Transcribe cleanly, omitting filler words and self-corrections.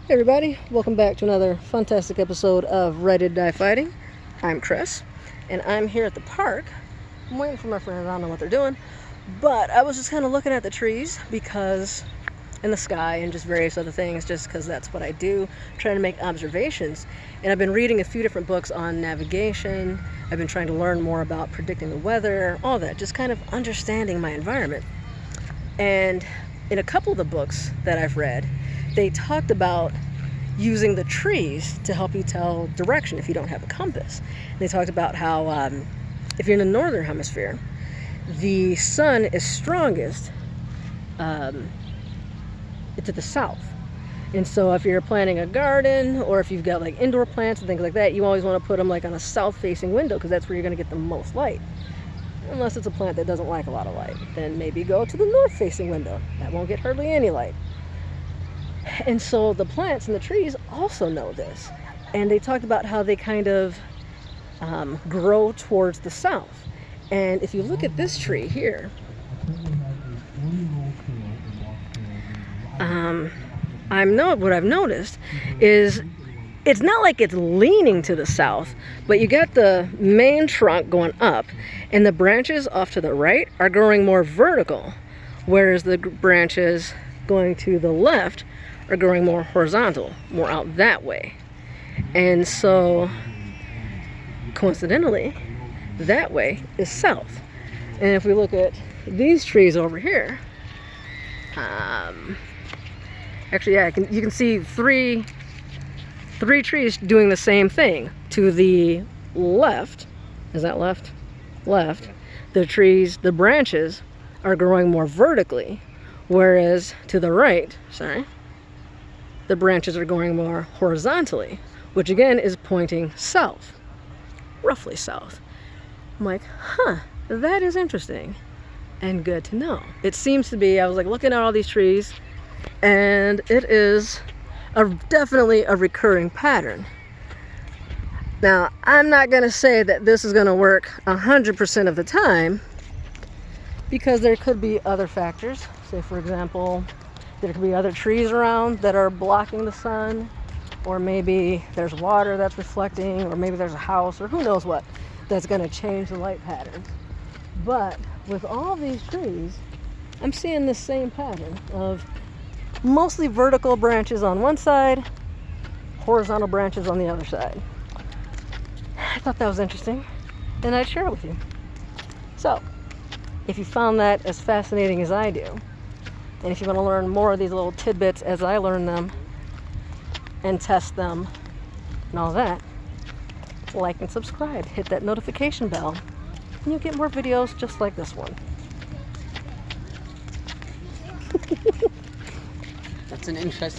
Hey everybody, welcome back to another fantastic episode of Ready to Die Fighting. I'm Chris, and I'm here at the park. I'm waiting for my friends. I don't know what they're doing, but I was just kind of looking at the trees because, in the sky and just various other things, just because that's what I do, trying to make observations. And I've been reading a few different books on navigation. I've been trying to learn more about predicting the weather, all that, just kind of understanding my environment. And in a couple of the books that I've read, they talked about using the trees to help you tell direction if you don't have a compass. And they talked about how if you're in the northern hemisphere, the sun is strongest to the south. And so if you're planting a garden or if you've got like indoor plants and things like that, you always want to put them like on a south-facing window because that's where you're going to get the most light. Unless it's a plant that doesn't like a lot of light, then maybe go to the north-facing window. That won't get hardly any light. And so the plants and the trees also know this. And they talked about how they kind of grow towards the south. And if you look at this tree here, what I've noticed is it's not like it's leaning to the south, but you got the main trunk going up, and the branches off to the right are growing more vertical, whereas the branches going to the left are growing more horizontal, more out that way. And so, coincidentally, that way is south. And if we look at these trees over here, actually, yeah, you can see three trees doing the same thing. To the left, is that left? Left. The branches are growing more vertically, whereas to the right, the branches are going more horizontally, which again is pointing south, roughly south. I'm like, that is interesting and good to know. It seems to be, I was like looking at all these trees, and it is definitely a recurring pattern. Now, I'm not going to say that this is going to work 100% of the time, because there could be other factors. Say, for example, there could be other trees around that are blocking the sun, or maybe there's water that's reflecting, or maybe there's a house, or who knows what, that's going to change the light pattern. But with all these trees, I'm seeing this same pattern of mostly vertical branches on one side, horizontal branches on the other side. I thought that was interesting, and I'd share it with you. So, if you found that as fascinating as I do, and if you want to learn more of these little tidbits as I learn them and test them and all that, like and subscribe. Hit that notification bell, and you'll get more videos just like this one. That's an interesting